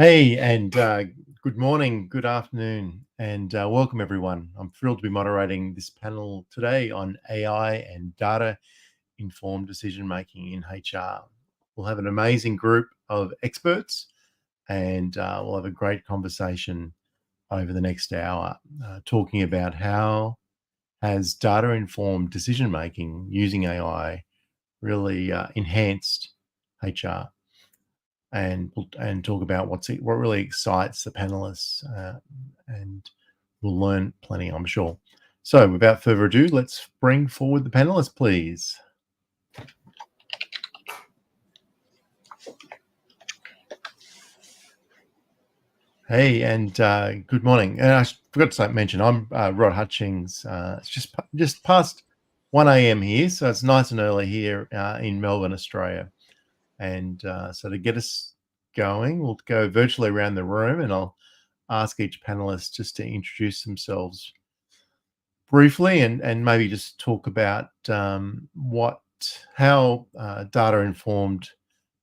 Hey, and good morning, good afternoon, and welcome everyone. I'm thrilled to be moderating this panel today on AI and data informed decision making in HR. We'll have an amazing group of experts and we'll have a great conversation over the next hour talking about how has data informed decision making using AI really enhanced HR, and talk about what really excites the panelists, and we'll learn plenty, I'm sure. So without further ado, let's bring forward the panelists, please. Hey, and good morning. And I forgot to mention, I'm Rod Hutchings. It's just past 1 a.m. here, so it's nice and early here in Melbourne, Australia. And so to get us going, we'll go virtually around the room, and I'll ask each panelist just to introduce themselves briefly and maybe just talk about how data informed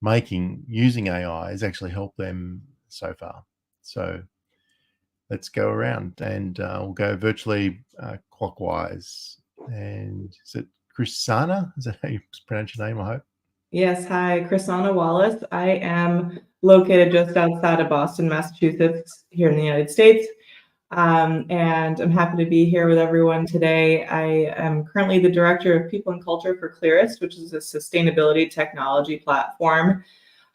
making using AI has actually helped them so far. So let's go around, and we'll go virtually clockwise. And is it Chrisana? Is that how you pronounce your name, I hope? Yes, hi, Chrisana Wallace. I am located just outside of Boston, Massachusetts, here in the United States. And I'm happy to be here with everyone today. I am currently the Director of People and Culture for Clearest, which is a sustainability technology platform.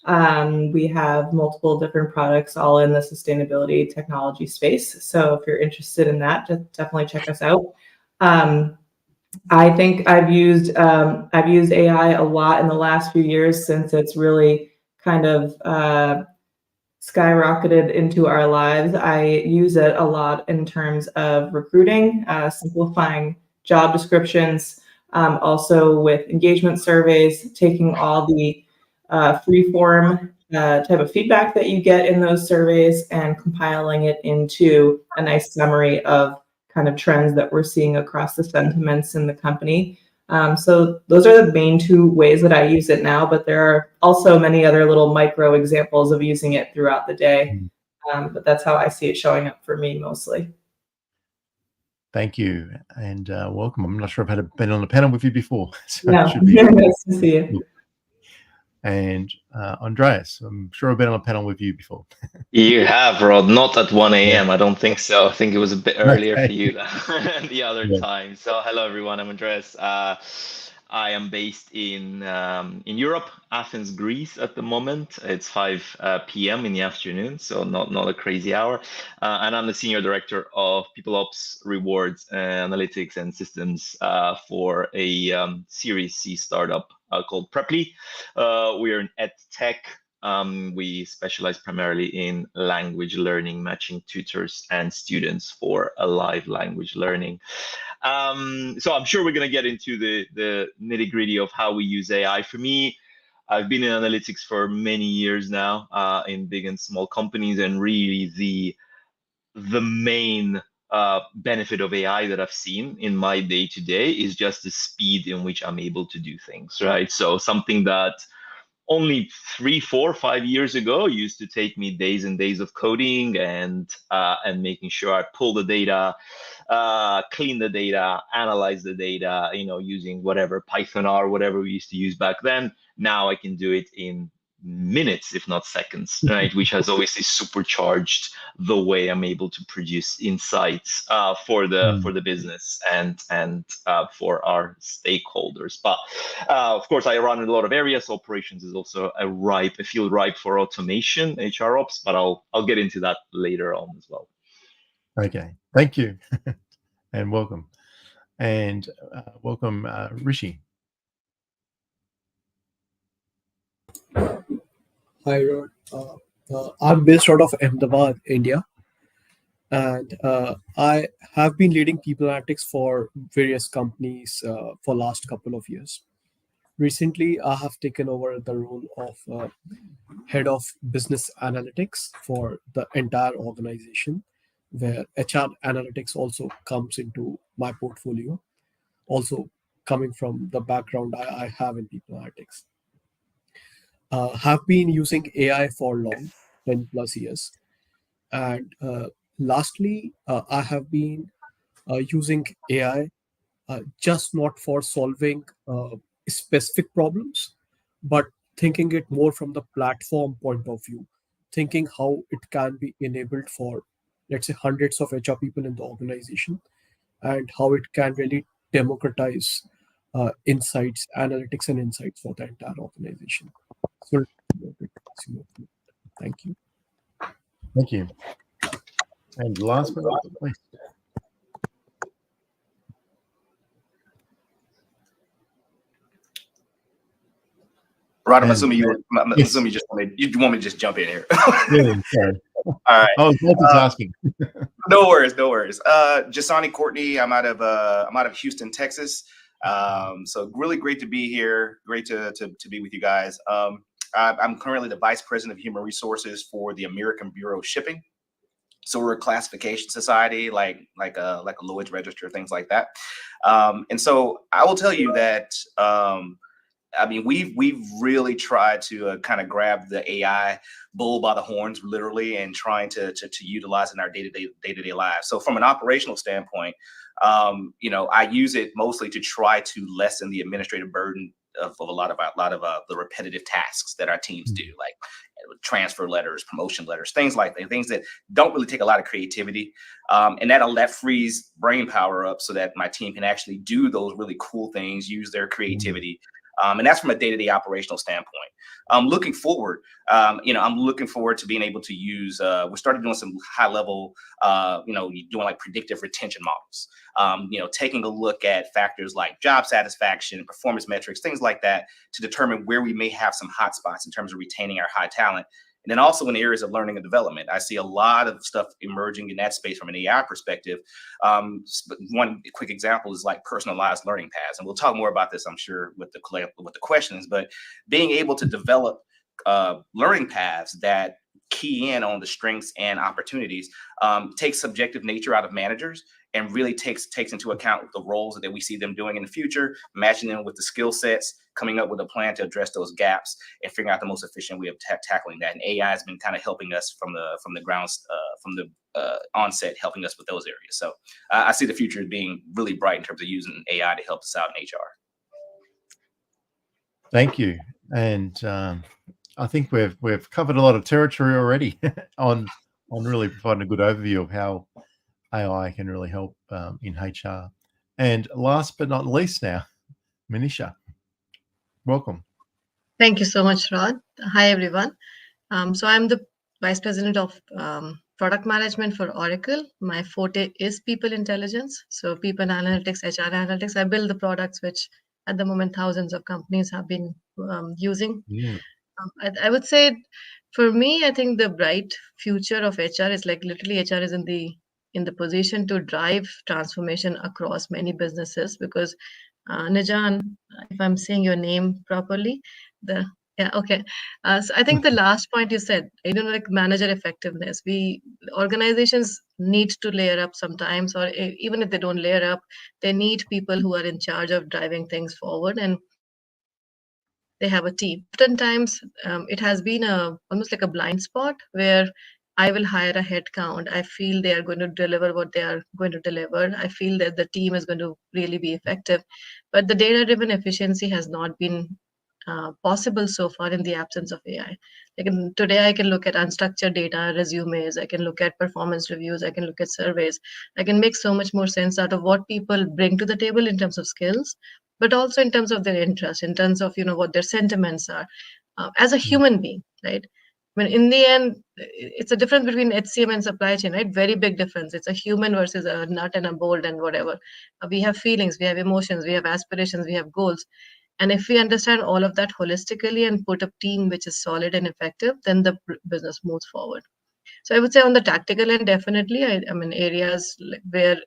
We have multiple different products all in the sustainability technology space. So if you're interested in that, just definitely check us out. I think I've used AI a lot in the last few years, since it's really kind of skyrocketed into our lives. I use it a lot in terms of recruiting, simplifying job descriptions, also with engagement surveys, taking all the free form type of feedback that you get in those surveys and compiling it into a nice summary of kind of trends that we're seeing across the sentiments in the company. So those are the main two ways that I use it now, but there are also many other little micro examples of using it throughout the day. But that's how I see it showing up for me mostly. Thank you, and welcome. I'm not sure if I've been on a panel with you before. So Yeah, it should be nice to see you. And Andreas, I'm sure I've been on a panel with you before. You have, Rod, not at 1 a.m. I don't think so. I think it was a bit earlier Okay. for you than the other time. So hello, everyone. I'm Andreas. I am based in Europe, Athens, Greece at the moment. It's 5 p.m. in the afternoon, so not a crazy hour. And I'm the Senior Director of People Ops, Rewards, Analytics, and Systems for a Series C startup called Preply. We are an ed tech. We specialize primarily in language learning, matching tutors and students for a live language learning. So I'm sure we're going to get into the nitty gritty of how we use AI. For me, I've been in analytics for many years now, in big and small companies, and really the main benefit of AI that I've seen in my day-to-day is just the speed in which I'm able to do things, right? So something that only 3, 4, 5 years ago used to take me days and days of coding and making sure I pull the data, clean the data, analyze the data, using whatever Python or whatever we used to use back then. Now I can do it in minutes, if not seconds, right? Which has obviously supercharged the way I'm able to produce insights for the business and for our stakeholders. But of course, I run in a lot of areas. Operations is also a field ripe for automation, HR ops. But I'll get into that later on as well. Okay, thank you, and welcome, and welcome, Rishi. Hi, Rod. I'm based out of Ahmedabad, India, and I have been leading people analytics for various companies for last couple of years. Recently, I have taken over the role of head of business analytics for the entire organization, where HR analytics also comes into my portfolio, also coming from the background I have in people analytics. Have been using AI for long, 10 plus years. And lastly, I have been using AI just not for solving specific problems, but thinking it more from the platform point of view, thinking how it can be enabled for, let's say, hundreds of HR people in the organization, and how it can really democratize insights, analytics, and insights for the entire organization. So, thank you. Thank you. And last but not least, Rod, I'm And- assuming I'm yes. assuming you want me to just jump in here. yeah, sorry. All right. I was multitasking. No worries. Jani Courtney. I'm out of Houston, Texas. So really great to be here. Great to be with you guys. I'm currently the Vice President of Human Resources for the American Bureau of Shipping. So we're a classification society, like a Lloyd's Register, things like that. And so I will tell you that I mean, we've really tried to kind of grab the AI bull by the horns, literally, and trying to utilize in our day-to-day lives. So from an operational standpoint, I use it mostly to try to lessen the administrative burden of a lot of the repetitive tasks that our teams do, like transfer letters, promotion letters, things like that, things that don't really take a lot of creativity. And that frees brain power up so that my team can actually do those really cool things, use their creativity. And that's from a day-to-day operational standpoint. Looking forward, I'm looking forward to being able to use, we started doing some high level, doing like predictive retention models, taking a look at factors like job satisfaction, performance metrics, things like that, to determine where we may have some hot spots in terms of retaining our high talent. And then also in areas of learning and development, I see a lot of stuff emerging in that space from an AI perspective. One quick example is like personalized learning paths. And we'll talk more about this, I'm sure, with the questions, but being able to develop learning paths that key in on the strengths and opportunities takes subjective nature out of managers and really takes into account the roles that we see them doing in the future, matching them with the skill sets, coming up with a plan to address those gaps, and figuring out the most efficient way of tackling that. And AI has been kind of helping us from the onset, helping us with those areas. So I see the future as being really bright in terms of using AI to help us out in HR. Thank you. And I think we've covered a lot of territory already on really providing a good overview of how AI can really help in HR. And last but not least now, Manisha, welcome. Thank you so much, Rod. Hi, everyone. So I'm the Vice President of Product Management for Oracle. My forte is people intelligence. So people analytics, HR analytics. I build the products which at the moment thousands of companies have been using. Yeah. I would say for me, I think the bright future of HR is like literally HR is in the position to drive transformation across many businesses because Nijan, if I'm saying your name properly, okay. So I think the last point you said, like manager effectiveness, organizations need to layer up sometimes, or even if they don't layer up, they need people who are in charge of driving things forward, and they have a team. Oftentimes, it has been almost like a blind spot where I will hire a headcount. I feel they are going to deliver what they are going to deliver. I feel that the team is going to really be effective. But the data-driven efficiency has not been possible so far in the absence of AI. Today, I can look at unstructured data, resumes. I can look at performance reviews. I can look at surveys. I can make so much more sense out of what people bring to the table in terms of skills, but also in terms of their interest, in terms of what their sentiments are as a human being, right? I mean, in the end, it's a difference between HCM and supply chain, right? Very big difference. It's a human versus a nut and a bolt and whatever. We have feelings, we have emotions, we have aspirations, we have goals. And if we understand all of that holistically and put a team which is solid and effective, then the business moves forward. So I would say on the tactical end, definitely, I mean, areas where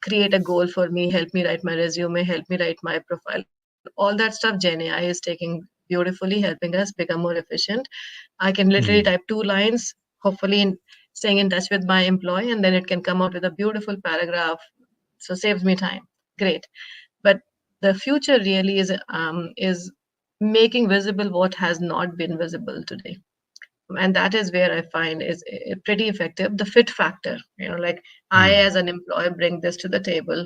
create a goal for me, help me write my resume, help me write my profile. All that stuff, Gen AI is taking beautifully, helping us become more efficient. I can literally type 2 lines, hopefully staying in touch with my employee, and then it can come out with a beautiful paragraph. So saves me time. Great. But the future really is making visible what has not been visible today. And that is where I find is pretty effective. The fit factor, like I as an employer bring this to the table,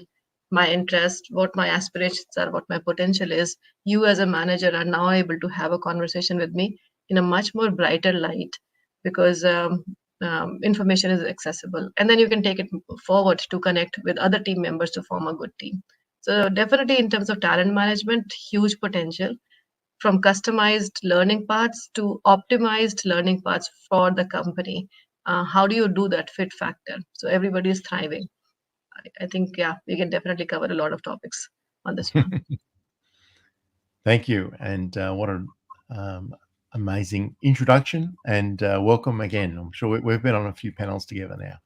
my interest, what my aspirations are, what my potential is. You as a manager are now able to have a conversation with me in a much more brighter light, because information is accessible, and then you can take it forward to connect with other team members to form a good team. So definitely in terms of talent management, huge potential, from customized learning paths to optimized learning paths for the company. How do you do that fit factor so everybody is thriving? I think, yeah, we can definitely cover a lot of topics on this one. Thank you. And what an amazing introduction, and welcome again. I'm sure we've been on a few panels together now.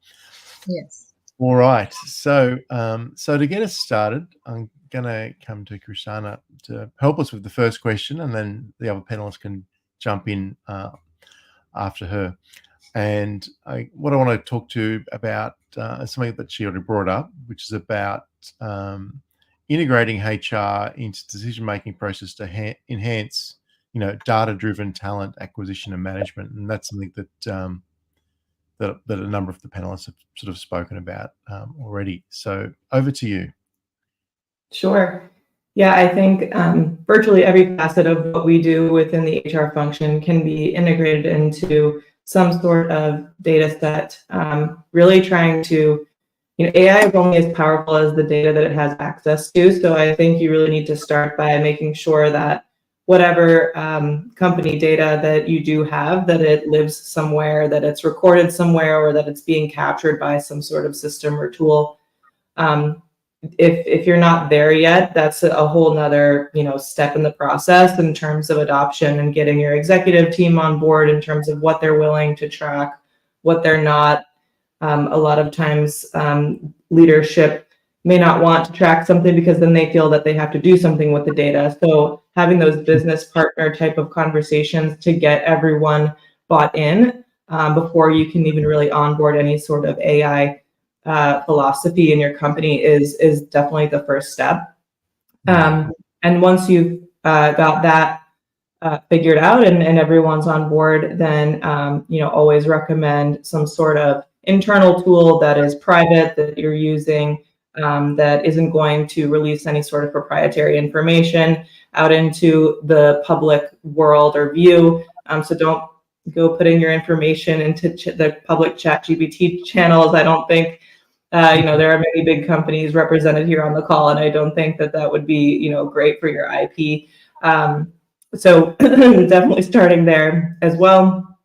Yes. All right. So to get us started, I'm going to come to Krishana to help us with the first question, and then the other panelists can jump in after her. And what I want to talk to about is something that she already brought up, which is about integrating HR into decision-making process to enhance, data-driven talent acquisition and management. And that's something that that a number of the panelists have sort of spoken about already. So over to you. Sure. Yeah, I think virtually every facet of what we do within the HR function can be integrated into some sort of data set, really trying to, AI is only as powerful as the data that it has access to. So I think you really need to start by making sure that whatever company data that you do have, that it lives somewhere, that it's recorded somewhere, or that it's being captured by some sort of system or tool. If you're not there yet, that's a whole nother, step in the process in terms of adoption and getting your executive team on board in terms of what they're willing to track, what they're not. A lot of times leadership may not want to track something because then they feel that they have to do something with the data. So having those business partner type of conversations to get everyone bought in before you can even really onboard any sort of AI philosophy in your company is definitely the first step. And once you've got that figured out and everyone's on board, then always recommend some sort of internal tool that is private, that you're using, that isn't going to release any sort of proprietary information out into the public world or view. So don't go putting your information into the public ChatGPT channels. I don't think there are many big companies represented here on the call, and I don't think that would be, great for your IP. So definitely starting there as well.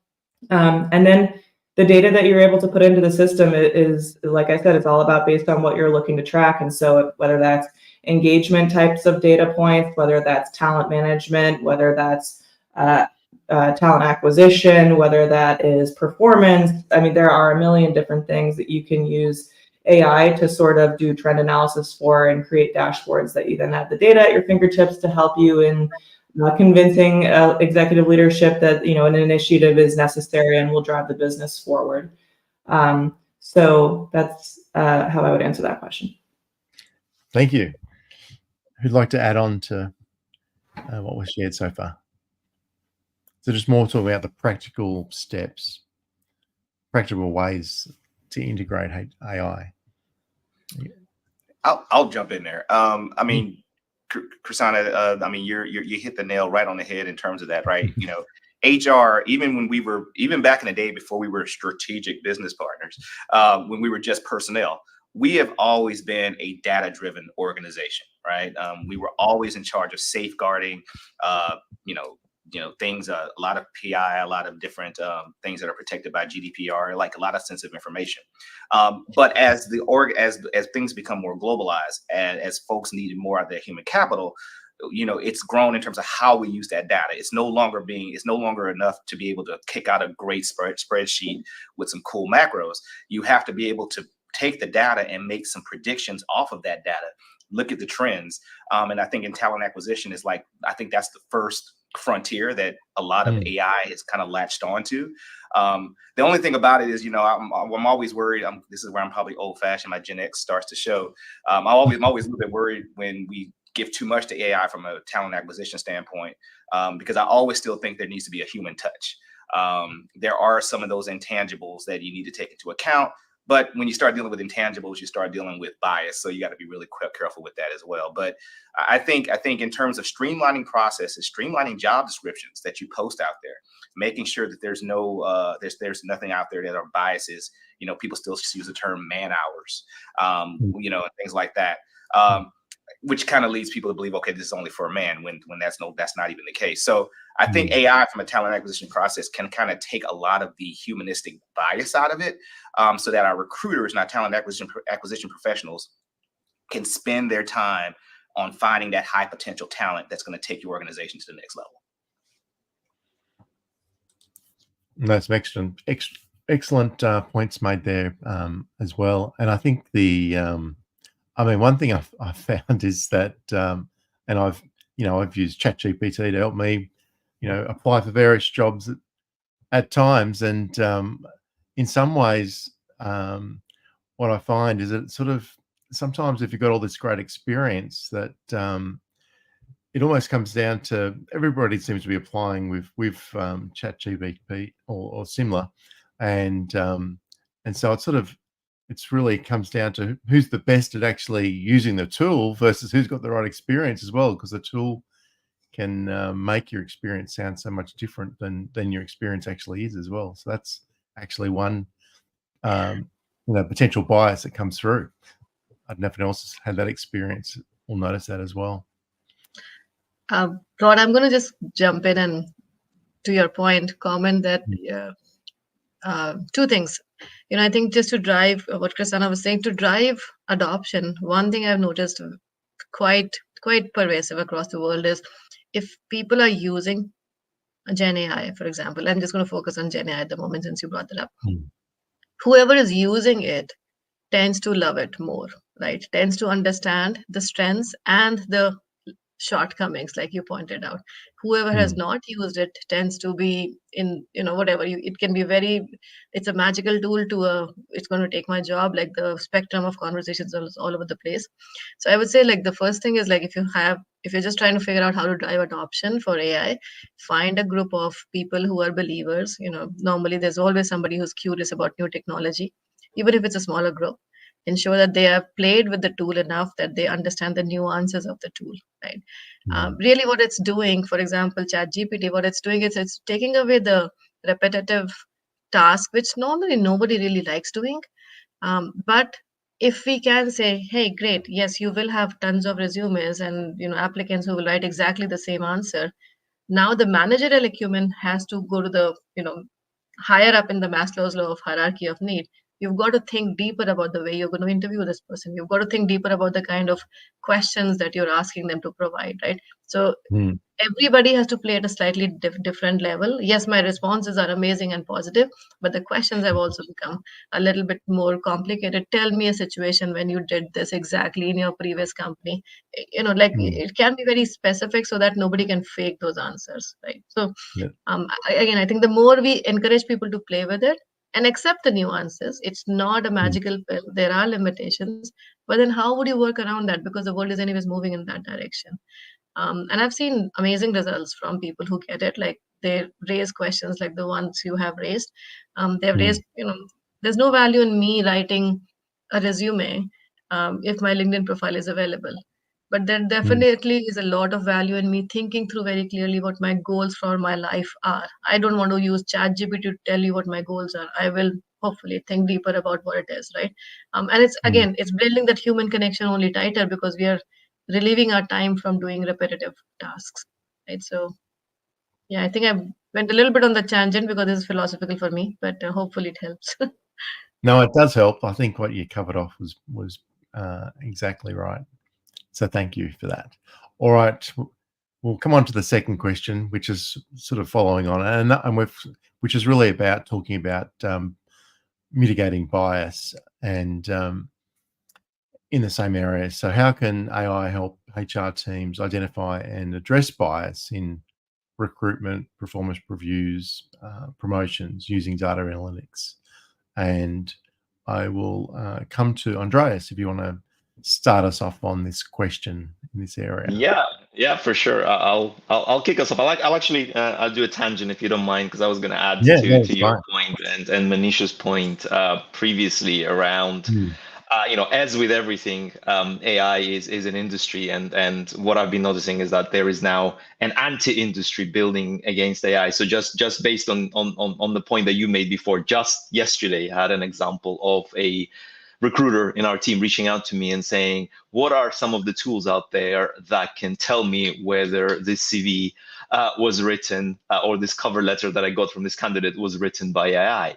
And then the data that you're able to put into the system is, like I said, it's all about based on what you're looking to track. And so whether that's engagement types of data points, whether that's talent management, whether that's talent acquisition, whether that is performance. I mean, there are a million different things that you can use AI to sort of do trend analysis for and create dashboards that you then have the data at your fingertips to help you in convincing executive leadership that an initiative is necessary and will drive the business forward. So that's how I would answer that question. Thank you. Who'd like to add on to what was shared so far? So just more talk about the practical steps, practical ways to integrate AI. I'll jump in there. I mean, Krishana, I mean, you hit the nail right on the head in terms of that, right? HR, even back in the day before we were strategic business partners, when we were just personnel, we have always been a data-driven organization, right? We were always in charge of safeguarding, things, a lot of PI, a lot of different things that are protected by GDPR, like a lot of sensitive information. But as as things become more globalized, and as folks needed more of their human capital, it's grown in terms of how we use that data. It's no longer enough to be able to kick out a great spreadsheet with some cool macros. You have to be able to take the data and make some predictions off of that data, look at the trends. And I think in talent acquisition I think that's the first frontier that a lot of AI has kind of latched onto. The only thing about it is, I'm always worried. This is where I'm probably old fashioned. My Gen X starts to show. I'm always a little bit worried when we give too much to AI from a talent acquisition standpoint, because I always still think there needs to be a human touch. there are some of those intangibles that you need to take into account. But when you start dealing with intangibles, you start dealing with bias. So you got to be really careful with that as well. But I think in terms of streamlining processes, streamlining job descriptions that you post out there, making sure that there's no there's nothing out there that are biases. You know, people still use the term man hours, you know, and things like that. Which kind of leads people to believe, okay, this is only for a man, when that's not even the case. So I think AI from a talent acquisition process can kind of take a lot of the humanistic bias out of it, so that our recruiters and our talent acquisition professionals can spend their time on finding that high potential talent that's going to take your organization to the next level. That's excellent points made there as well. And I think one thing I've found is that, and I've used ChatGPT to help me, apply for various jobs at times. And in some ways, what I find is that sort of sometimes if you've got all this great experience, that it almost comes down to everybody seems to be applying with ChatGPT or similar, and so it's really comes down to who's the best at actually using the tool versus who's got the right experience as well, because the tool can make your experience sound so much different than your experience actually is as well. So that's actually one potential bias that comes through. I don't know if anyone else has had that experience or noticed that as well. Rod, I'm going to just jump in and, to your point, comment that two things. I think just to drive what Christina was saying, to drive adoption, one thing I've noticed quite pervasive across the world is if people are using Gen AI, for example, I'm just going to focus on Gen AI at the moment since you brought that up. Whoever is using it tends to love it more, right? Tends to understand the strengths and the shortcomings, like you pointed out. Whoever has not used it tends to be in, whatever it can be it's a magical tool to it's going to take my job, like the spectrum of conversations all over the place. So I would say, like, the first thing is, like, if you're just trying to figure out how to drive adoption for AI, find a group of people who are believers. Normally there's always somebody who's curious about new technology, even if it's a smaller group. Ensure that they have played with the tool enough that they understand the nuances of the tool, right? Really what it's doing, for example, ChatGPT, what it's doing is it's taking away the repetitive task, which normally nobody really likes doing. But if we can say, hey, great, yes, you will have tons of resumes and applicants who will write exactly the same answer. Now the managerial acumen has to go to the higher up in the Maslow's law of hierarchy of need. You've got to think deeper about the way you're going to interview this person. You've got to think deeper about the kind of questions that you're asking them to provide, right? So everybody has to play at a slightly different level. Yes, my responses are amazing and positive, but the questions have also become a little bit more complicated. Tell me a situation when you did this exactly in your previous company. It can be very specific so that nobody can fake those answers, right? So again, I think the more we encourage people to play with it and accept the nuances, it's not a magical pill. There are limitations, but then how would you work around that? Because the world is anyways moving in that direction. And I've seen amazing results from people who get it. Like, they raise questions like the ones you have raised. They've raised, there's no value in me writing a resume if my LinkedIn profile is available. But there definitely is a lot of value in me thinking through very clearly what my goals for my life are. I don't want to use ChatGPT to tell you what my goals are. I will hopefully think deeper about what it is, right? And it's, again, it's building that human connection only tighter because we are relieving our time from doing repetitive tasks, right? So, yeah, I think I went a little bit on the tangent because this is philosophical for me, but hopefully it helps. No, it does help. I think what you covered off was exactly right. So thank you for that. All right, we'll come on to the second question, which is sort of following on, which is really about talking about mitigating bias and in the same area. So how can AI help HR teams identify and address bias in recruitment, performance reviews, promotions using data analytics? And I will come to Andreas if you want to start us off on this question in this area. Yeah, Yeah, for sure. I'll kick us off. I'll actually I'll do a tangent if you don't mind, because I was going to add Yeah, no, to it's your fine. point and Manisha's point previously around Mm. as with everything, AI is an industry, and what I've been noticing is that there is now an anti-industry building against AI. So just based on the point that you made before, just yesterday I had an example of a recruiter in our team reaching out to me and saying, what are some of the tools out there that can tell me whether this CV was written or this cover letter that I got from this candidate was written by AI?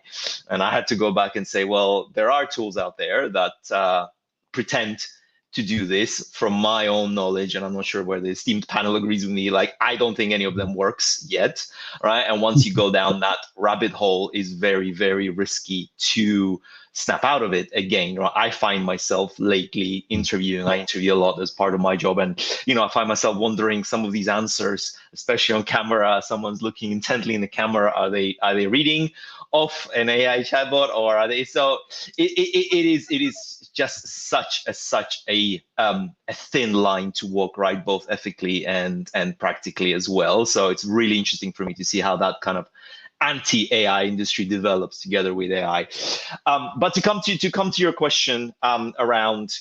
And I had to go back and say, well, there are tools out there that pretend to do this from my own knowledge. And I'm not sure where the esteemed panel agrees with me. Like, I don't think any of them works yet, right? And once you go down that rabbit hole, is very, very risky to snap out of it again. I find myself lately interviewing. I interview a lot as part of my job, and I find myself wondering some of these answers, especially on camera. Someone's looking intently in the camera. Are they reading off an AI chatbot, or are they? So it is just such a thin line to walk, right? Both ethically and practically as well. So it's really interesting for me to see how that kind of anti-AI industry develops together with AI. But to come to your question around,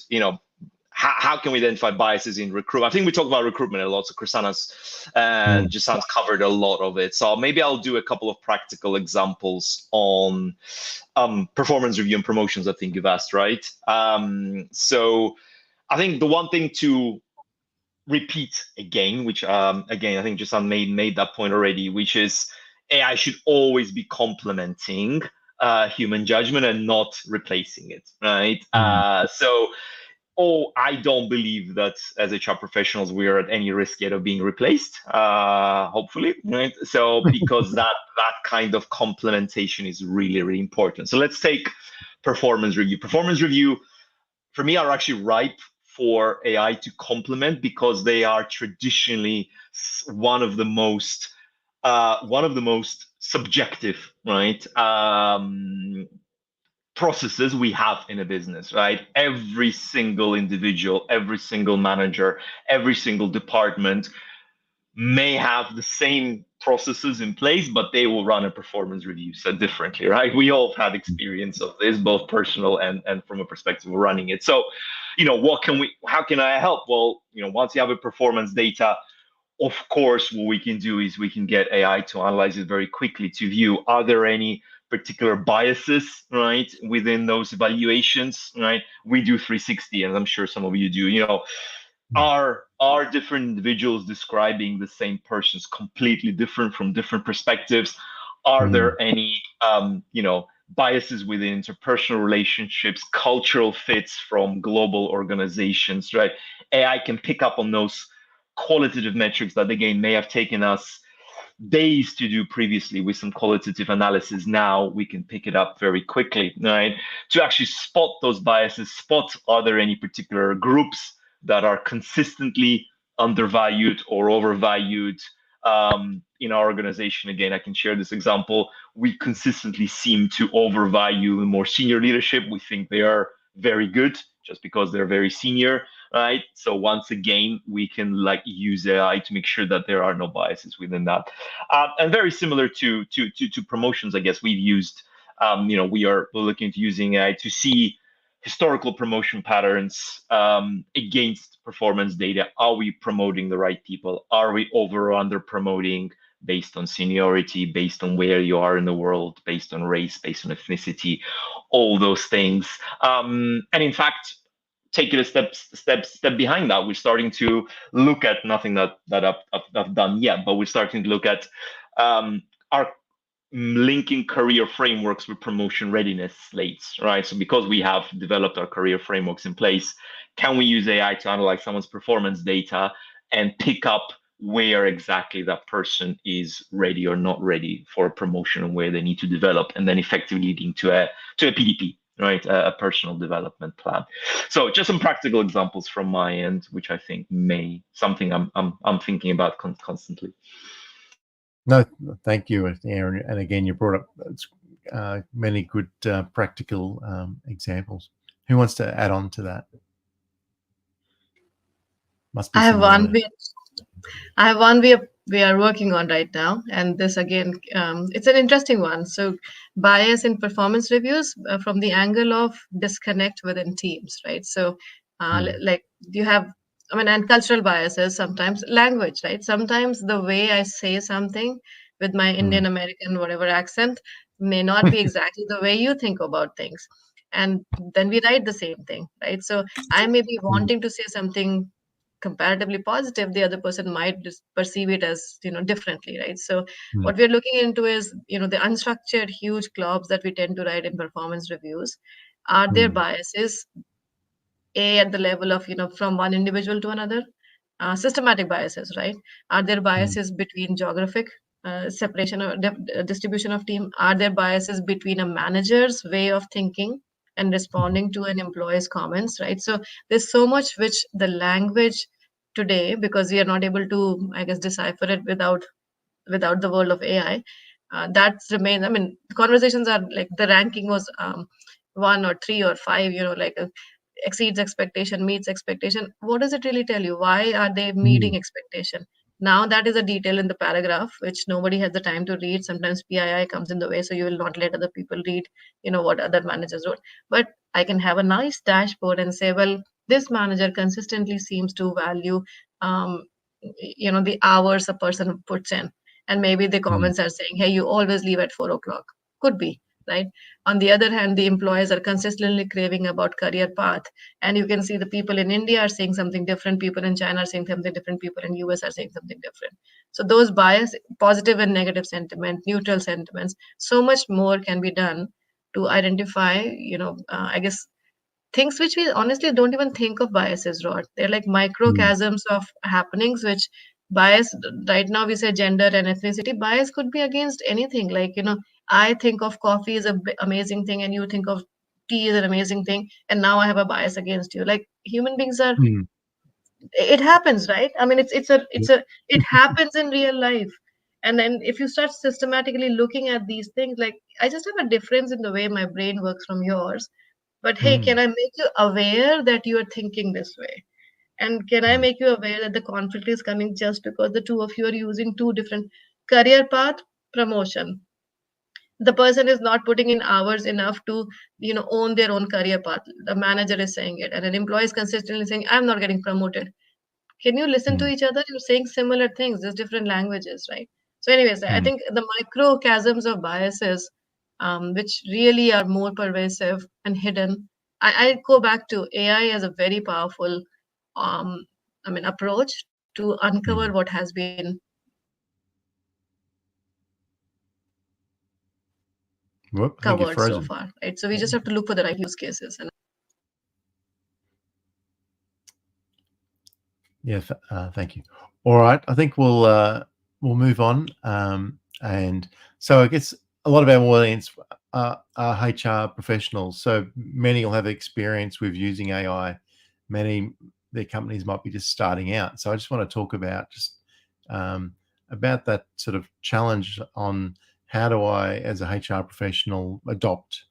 how can we identify biases in recruitment? I think we talk about recruitment a lot. So Krisanna's and Jasan's covered a lot of it. So maybe I'll do a couple of practical examples on performance review and promotions. I think you've asked, right? So I think the one thing to repeat again, which again I think Jasan made that point already, which is AI should always be complementing human judgment and not replacing it, right? I don't believe that as HR professionals we are at any risk yet of being replaced. Hopefully, right? So because that kind of complementation is really, really important. So let's take performance review. Performance review for me are actually ripe for AI to complement, because they are traditionally one of the most subjective, right? Processes we have in a business, right? Every single individual, every single manager, every single department may have the same processes in place, but they will run a performance review so differently, right? We all have had experience of this, both personal and from a perspective of running it. So, how can I help? Well, once you have a performance data, of course, what we can do is we can get AI to analyze it very quickly to view, are there any particular biases, right, within those evaluations, right? We do 360, and I'm sure some of you do. Are different individuals describing the same persons completely different from different perspectives? Are there any biases within interpersonal relationships, cultural fits from global organizations, right? AI can pick up on those qualitative metrics that again may have taken us days to do previously with some qualitative analysis. Now we can pick it up very quickly, right? To actually spot those biases, spot, are there any particular groups that are consistently undervalued or overvalued in our organization. Again, I can share this example. We consistently seem to overvalue more senior leadership. We think they are very good just because they're very senior, right? So once again, we can use AI to make sure that there are no biases within that. And very similar to promotions, I guess we've used, we're looking at using AI to see historical promotion patterns against performance data. Are we promoting the right people? Are we over or under promoting based on seniority, based on where you are in the world, based on race, based on ethnicity, all those things. And in fact, take it a step behind that. We're starting to look at nothing that I've done yet, but we're starting to look at our linking career frameworks with promotion readiness slates, right? So because we have developed our career frameworks in place, can we use AI to analyze someone's performance data and pick up where exactly that person is ready or not ready for a promotion and where they need to develop, and then effectively leading to a PDP, right? A personal development plan. So just some practical examples from my end, which I think something I'm thinking about constantly. No, thank you, Aaron. And again, you brought up many good practical examples. Who wants to add on to that? Must be I have someone one there. bit. I have one we are working on right now, and this again, it's an interesting one. So, bias in performance reviews from the angle of disconnect within teams, right? So, like you have, I mean, and cultural biases, sometimes language, right? Sometimes the way I say something with my Indian American whatever accent may not be exactly the way you think about things, and then we write the same thing, right? So, I may be wanting to say something comparatively positive, the other person might perceive it as differently, right? So what we're looking into is the unstructured huge globs that we tend to write in performance reviews. Are there biases at the level of from one individual to another? Systematic biases, right? Are there biases between geographic separation or distribution of team? Are there biases between a manager's way of thinking and responding to an employee's comments, right? So there's so much which the language today, because we are not able to, I guess, decipher it without the world of AI. That remains. I mean, conversations are like the ranking was 1 or 3 or 5. Like exceeds expectation, meets expectation. What does it really tell you? Why are they meeting expectation? Now that is a detail in the paragraph which nobody has the time to read. Sometimes PII comes in the way, so you will not let other people read, what other managers wrote. But I can have a nice dashboard and say, well, this manager consistently seems to value, the hours a person puts in, and maybe the comments are saying, hey, you always leave at 4 o'clock. Could be, right? On the other hand, the employees are consistently craving about career path, and you can see the people in India are saying something different, people in China are saying something different, people in US are saying something different. So those bias, positive and negative sentiment, neutral sentiments, so much more can be done to identify, I guess, things which we honestly don't even think of biases, Rod. They're like microchasms of happenings which bias. Right now we say gender and ethnicity. Bias could be against anything. Like, I think of coffee is a amazing thing and you think of tea is an amazing thing, and now I have a bias against you. Like, human beings are, it happens, right? I mean, it happens in real life. And then if you start systematically looking at these things, like, I just have a difference in the way my brain works from yours. But hey, can I make you aware that you are thinking this way? And can I make you aware that the conflict is coming just because the two of you are using two different career path, promotion? The person is not putting in hours enough to, own their own career path. The manager is saying it, and an employee is consistently saying, I'm not getting promoted. Can you listen to each other? You're saying similar things, just different languages, right? So, anyways, I think the microchasms of biases, which really are more pervasive and hidden. I go back to AI as a very powerful, approach to uncover what has been Whoop, I think you're covered so frozen. far, right? So we just have to look for the right use cases. And Yeah, thank you. All right, I think we'll move on. And so I guess a lot of our audience are HR professionals. So many will have experience with using AI. Many their companies might be just starting out. So I just want to talk about about that sort of challenge on how do I, as a HR professional, adopt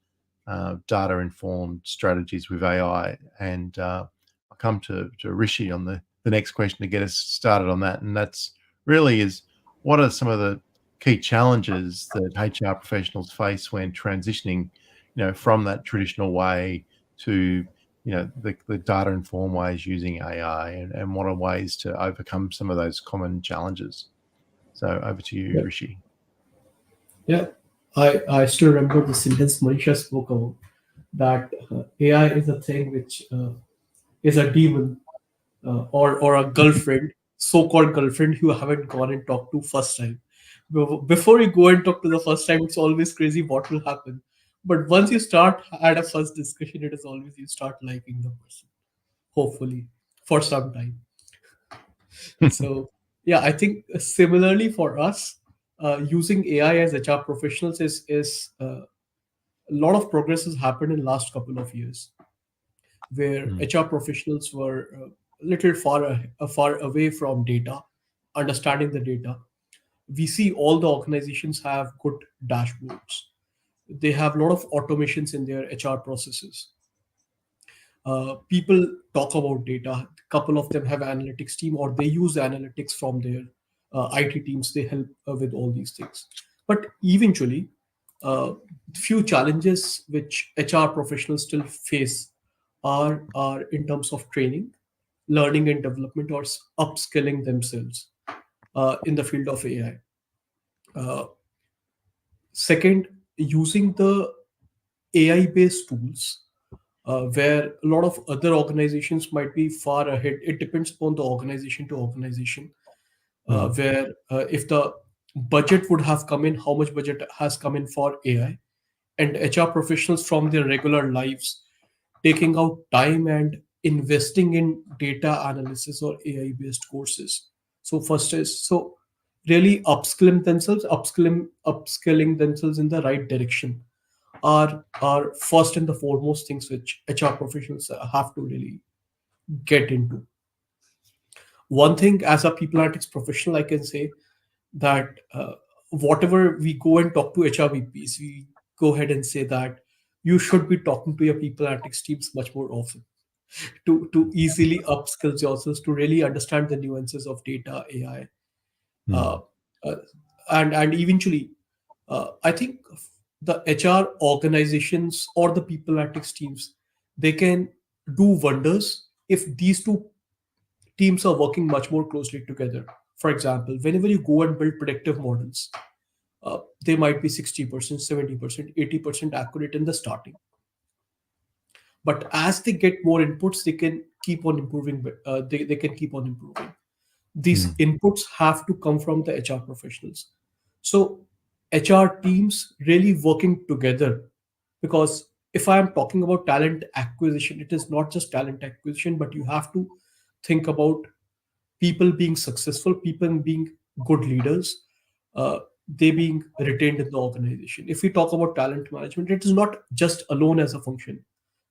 data-informed strategies with AI. And I'll come to Rishi on the next question to get us started on that. And that's really is, what are some of the key challenges that HR professionals face when transitioning, from that traditional way to, the data-informed ways using AI, and what are ways to overcome some of those common challenges? So over to you, Rishi. Yeah, I still remember the sentence Manisha spoke about, that AI is a thing which is a demon, or a girlfriend, so-called girlfriend you haven't gone and talked to first time. Before you go and talk to the first time, it's always crazy what will happen. But once you start at a first discussion, it is always you start liking the person, hopefully for some time. So yeah, I think similarly for us, using AI as HR professionals is a lot of progress has happened in last couple of years, where HR professionals were a little far away from data, understanding the data. We see all the organizations have good dashboards. They have a lot of automations in their HR processes. People talk about data. A couple of them have analytics team, or they use analytics from their IT teams. They help with all these things. But eventually, few challenges which HR professionals still face are in terms of training, learning and development, or upskilling themselves in the field of AI. Uh, Second, using the AI based tools where a lot of other organizations might be far ahead. It depends upon the organization to organization, where if the budget would have come in, how much budget has come in for AI, and HR professionals from their regular lives taking out time and investing in data analysis or AI based courses. So first is so really upskilling themselves in the right direction are first and the foremost things which HR professionals have to really get into. One thing as a people analytics professional, I can say that whatever we go and talk to HR VPs, we go ahead and say that you should be talking to your people analytics teams much more often to easily upskill yourselves to really understand the nuances of data, AI, uh, uh, and eventually, I think the HR organizations or the people analytics teams, they can do wonders if these two teams are working much more closely together. For example, whenever you go and build predictive models, they might be 60%, 70%, 80% accurate in the starting. But as they get more inputs, they can keep on improving. They can keep on improving. These inputs have to come from the HR professionals. So HR teams really working together, because if I am talking about talent acquisition, it is not just talent acquisition, but you have to think about people being successful, people being good leaders, they being retained in the organization. If we talk about talent management, it is not just alone as a function.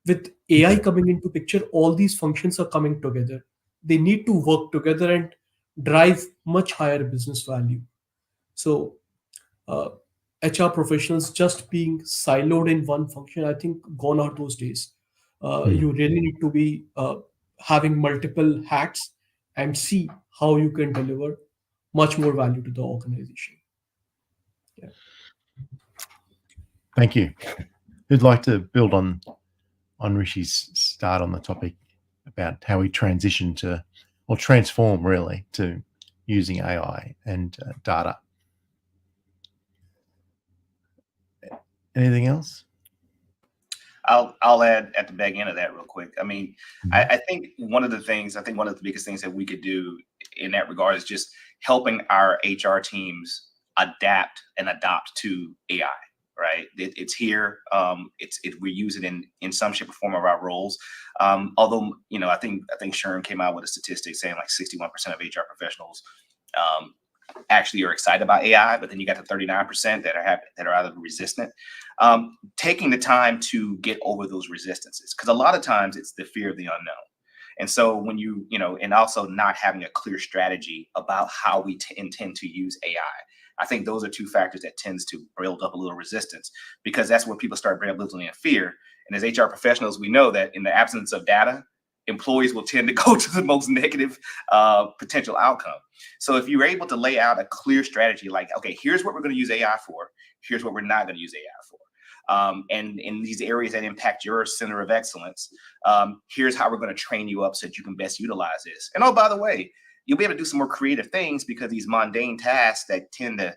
With AI coming into picture, all these functions are coming together. They need to work together and drive much higher business value. So uh, HR professionals just being siloed in one function, I think gone are those days. You really need to be having multiple hats and see how you can deliver much more value to the organization. Yeah. Thank you. Who'd like to build on Rishi's start on the topic about how we transition to, or transform really, to using AI and data? Anything else? I'll add at the back end of that real quick. I mean, I think one of the biggest things that we could do in that regard is just helping our HR teams adapt and adopt to AI. Right, it's here. We use it in some shape or form of our roles. Although I think Sherm came out with a statistic saying like 61% of HR professionals actually are excited about AI, but then you got the 39% that are either resistant. Taking the time to get over those resistances, because a lot of times it's the fear of the unknown. And so when and also not having a clear strategy about how we intend to use AI. I think those are two factors that tends to build up a little resistance, because that's where people start building in fear. And as HR professionals, we know that in the absence of data, employees will tend to go to the most negative potential outcome. So if you're able to lay out a clear strategy, like, okay, here's what we're going to use AI for, here's what we're not going to use AI for. And in these areas that impact your center of excellence, here's how we're going to train you up so that you can best utilize this. And oh, by the way, you'll be able to do some more creative things, because these mundane tasks that tend to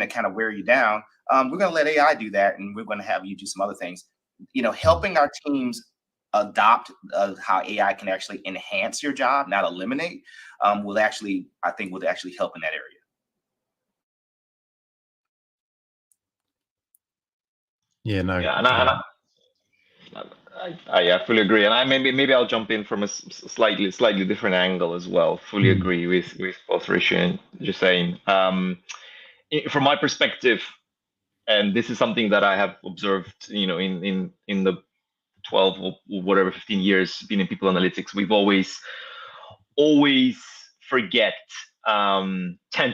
kind of wear you down, we're going to let AI do that, and we're going to have you do some other things. Helping our teams adopt how AI can actually enhance your job, not eliminate, will actually help in that area. Yeah, no. Yeah, and I fully agree, and maybe I'll jump in from a slightly different angle as well. Fully agree with both Rishi and Jasain. From my perspective, and this is something that I have observed, in the 12 or whatever 15 years being in people analytics, we've always tend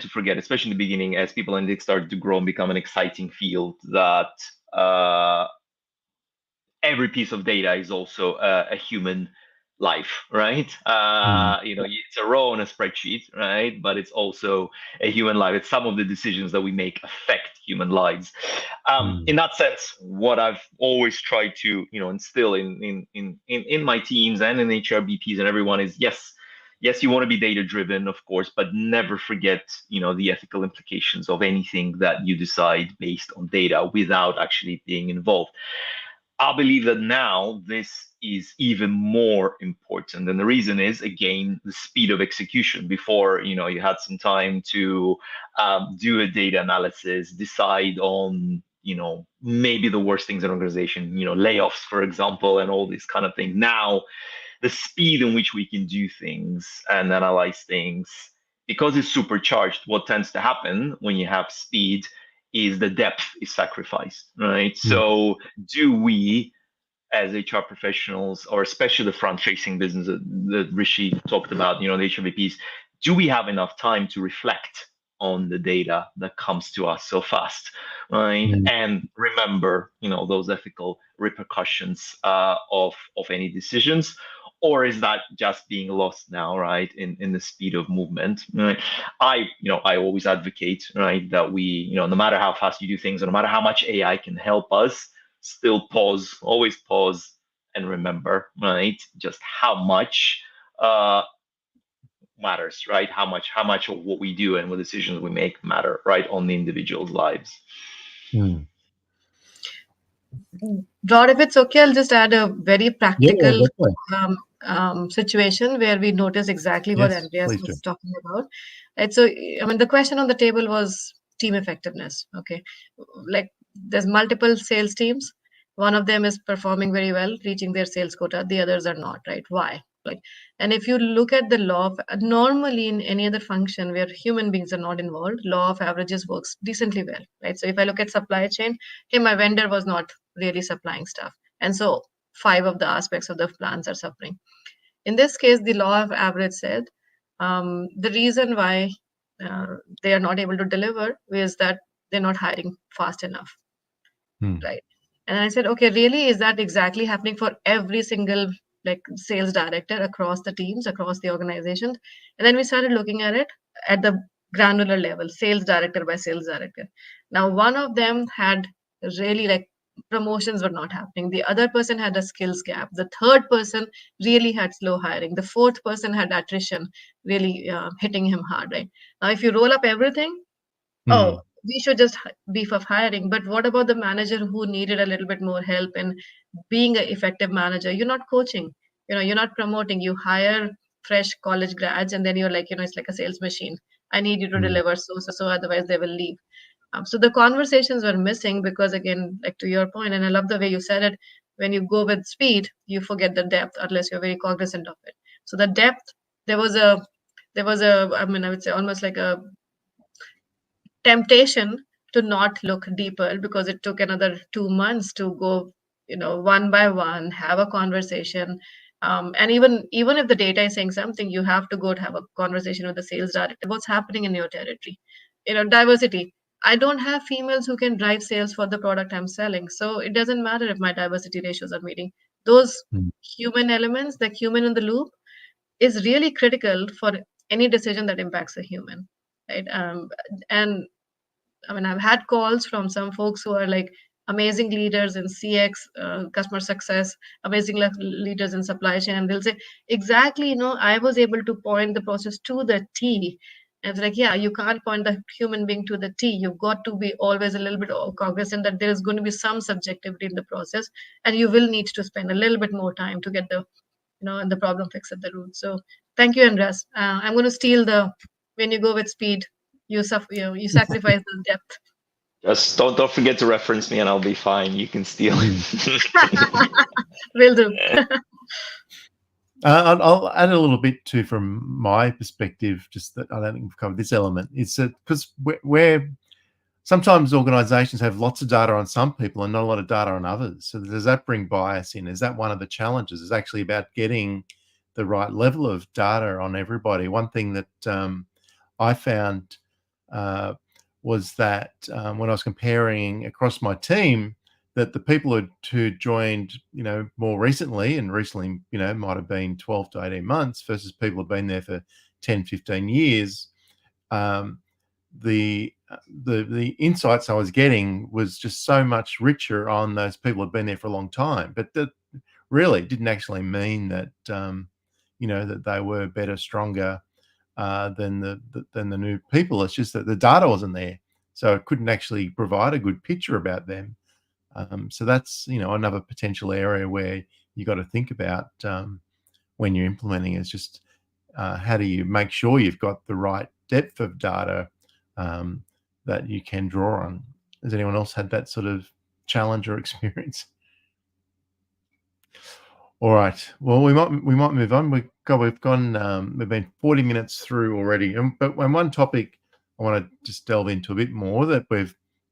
to forget, especially in the beginning, as people analytics started to grow and become an exciting field, that every piece of data is also a human life, right? It's a row on a spreadsheet, right? But it's also a human life. It's some of the decisions that we make affect human lives. In that sense, what I've always tried to, instill in my teams and in HRBPs and everyone is yes, you want to be data driven, of course, but never forget, the ethical implications of anything that you decide based on data without actually being involved. I believe that now this is even more important. And the reason is, again, the speed of execution. Before, you had some time to do a data analysis, decide on, maybe the worst things in an organization, layoffs, for example, and all these kind of things. Now, the speed in which we can do things and analyze things, because it's supercharged, what tends to happen when you have speed is the depth is sacrificed, right? So do we, as HR professionals, or especially the front-facing business that Rishi talked about, the HRVPs, do we have enough time to reflect on the data that comes to us so fast, right? And remember, those ethical repercussions of any decisions, or is that just being lost now, right, in the speed of movement? Right? I always advocate, right, that we, no matter how fast you do things, and no matter how much AI can help us, still always pause and remember, right, just how much matters, right? How much of what we do and what decisions we make matter, right, on the individual's lives. Rod, if it's okay, I'll just add a very practical definitely. situation where we notice exactly what Yes, Andreas please do. was talking about. Right. So, the question on the table was team effectiveness. Okay. Like there's multiple sales teams. One of them is performing very well, reaching their sales quota. The others are not, right? Why? Like, and if you look at the law of, normally in any other function where human beings are not involved, law of averages works decently well, right? So if I look at supply chain, hey, my vendor was not really supplying stuff. And so 5 of the aspects of the plans are suffering. In this case, the law of average said the reason why they are not able to deliver is that they're not hiring fast enough, right? And I said, okay, really, is that exactly happening for every single sales director across the teams, across the organization? And then we started looking at it at the granular level, sales director by sales director. Now, one of them had really promotions were not happening. The other person had a skills gap. The third person really had slow hiring. The fourth person had attrition really hitting him hard, right? Now, if you roll up everything, oh, we should just beef up hiring. But what about the manager who needed a little bit more help in being an effective manager? You're not coaching, you're not promoting. You hire fresh college grads, and then you're like, it's like a sales machine. I need you to deliver so, otherwise they will leave. So the conversations were missing because, again, like to your point, and I love the way you said it, when you go with speed, you forget the depth unless you're very cognizant of it. So the depth, there was a, I mean, I would say almost like a temptation to not look deeper because it took another 2 months to go, one by one, have a conversation. And even if the data is saying something, you have to go to have a conversation with the sales director. What's happening in your territory? Diversity. I don't have females who can drive sales for the product I'm selling. So it doesn't matter if my diversity ratios are meeting. Those human elements, the human in the loop, is really critical for any decision that impacts a human. Right. And I mean, I've had calls from some folks who are like amazing leaders in CX, customer success, amazing leaders in supply chain, and they'll say, exactly, I was able to point the process to the T. And it's like, yeah, you can't point the human being to the T. You've got to be always a little bit cognizant that there is going to be some subjectivity in the process, and you will need to spend a little bit more time to get the problem fixed at the root. So thank you, Andres. I'm going to steal when you go with speed, you sacrifice the depth. Just don't forget to reference me, and I'll be fine. You can steal it. Will do. I'll add a little bit too from my perspective, just that I don't think we've covered this element. It's that because we're sometimes organizations have lots of data on some people and not a lot of data on others. So does that bring bias in? Is that one of the challenges? Is actually about getting the right level of data on everybody. One thing that I found was that when I was comparing across my team, that the people who joined, more recently, and recently, might have been 12 to 18 months versus people who've been there for 10, 15 years, the insights I was getting was just so much richer on those people who've been there for a long time. But that really didn't actually mean that, that they were better, stronger than the new people. It's just that the data wasn't there, so it couldn't actually provide a good picture about them. So that's another potential area where you got to think about when you're implementing. Is just how do you make sure you've got the right depth of data that you can draw on. Has anyone else had that sort of challenge or experience? All right. Well, we might move on. We've gone. We've been 40 minutes through already. But one topic I want to just delve into a bit more that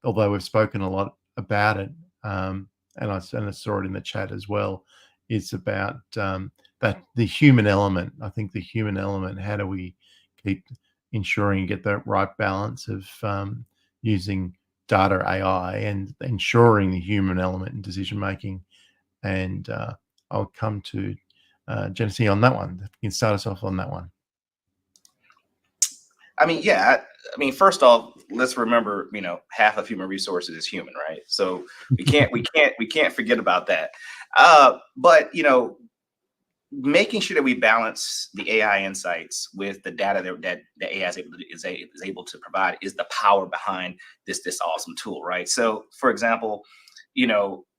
although we've spoken a lot about it, and I saw it in the chat as well, is about that the human element. I think the human element. How do we keep ensuring you get the right balance of using data AI and ensuring the human element in decision making? And I'll come to Janice on that one. You can start us off on that one. I mean, first off, let's remember, half of human resources is human, right? So we can't forget about that. But making sure that we balance the AI insights with the data that the AI is able to provide is the power behind this awesome tool, right? So, for example,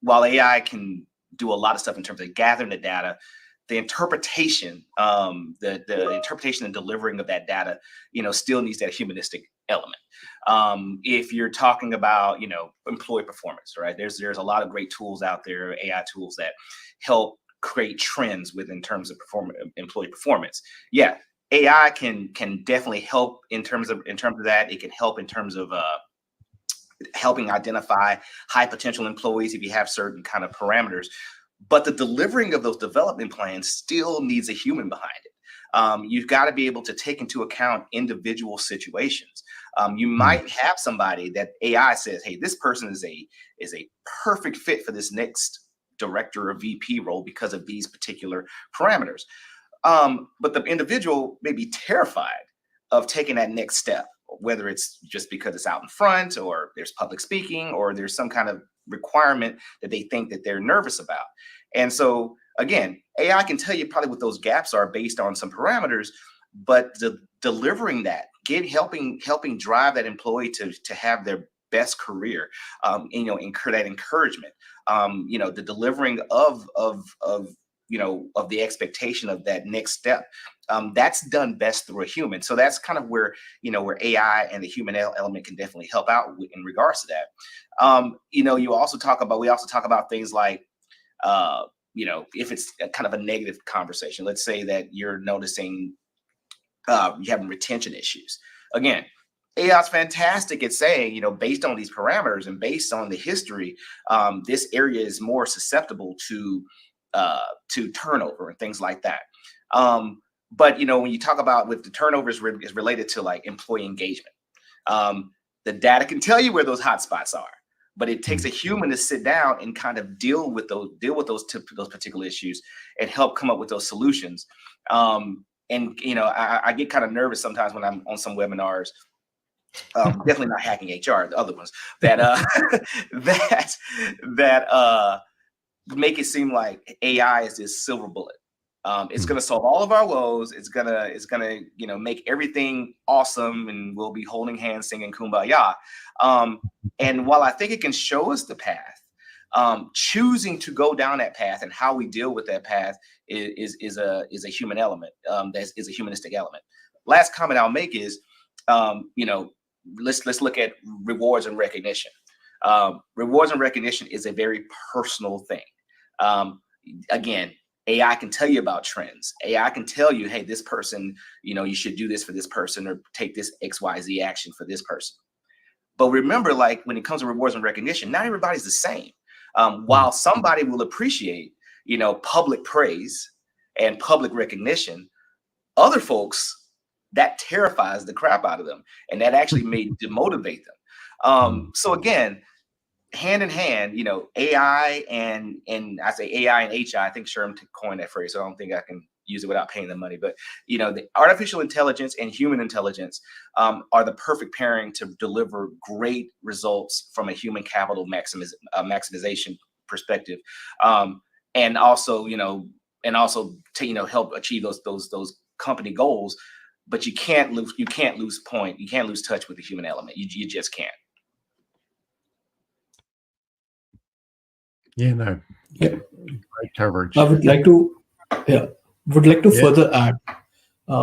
while AI can do a lot of stuff in terms of gathering the data, the interpretation, the interpretation and delivering of that data, still needs that humanistic element. If you're talking about, employee performance, right? There's a lot of great tools out there, AI tools that help create trends in terms of employee performance. Yeah, AI can definitely help in terms of that. It can help in terms of helping identify high potential employees if you have certain kind of parameters. But the delivering of those development plans still needs a human behind it. You've got to be able to take into account individual situations. You might have somebody that AI says, hey, this person is a perfect fit for this next director or VP role because of these particular parameters. But the individual may be terrified of taking that next step, whether it's just because it's out in front, or there's public speaking, or there's some kind of requirement that they think that they're nervous about. And so again, AI can tell you probably what those gaps are based on some parameters, but delivering that, helping drive that employee to have their best career, that encouragement, the delivering of the expectation of that next step, that's done best through a human. So that's kind of where AI and the human element can definitely help out in regards to that. We also talk about things like, if it's a kind of a negative conversation, let's say that you're noticing you're having retention issues. Again, AI is fantastic at saying, based on these parameters and based on the history, this area is more susceptible to turnover and things like that. But when you talk about with the turnover is related to like employee engagement, the data can tell you where those hot spots are, but it takes a human to sit down and kind of deal with those particular issues and help come up with those solutions. I get kind of nervous sometimes when I'm on some webinars. Definitely not hacking HR, the other ones that make it seem like AI is this silver bullet. It's going to solve all of our woes. It's gonna make everything awesome, and we'll be holding hands singing Kumbaya. And while I think it can show us the path, choosing to go down that path and how we deal with that path is a human element. That is a humanistic element. Last comment I'll make is, let's look at rewards and recognition. Rewards and recognition is a very personal thing. Again, AI can tell you about trends. AI can tell you, hey, this person, you should do this for this person, or take this XYZ action for this person. But remember, like when it comes to rewards and recognition, not everybody's the same. While somebody will appreciate, public praise and public recognition, other folks, that terrifies the crap out of them, and that actually may demotivate them. So again, hand in hand, AI and I say AI and HI. I think Sherm coined that phrase, so I don't think I can use it without paying them money. But the artificial intelligence and human intelligence are the perfect pairing to deliver great results from a human capital maximization perspective, and also to help achieve those company goals. But you can't lose touch with the human element. You just can't. Yeah, no. Yeah. Great coverage. I would like to, further add.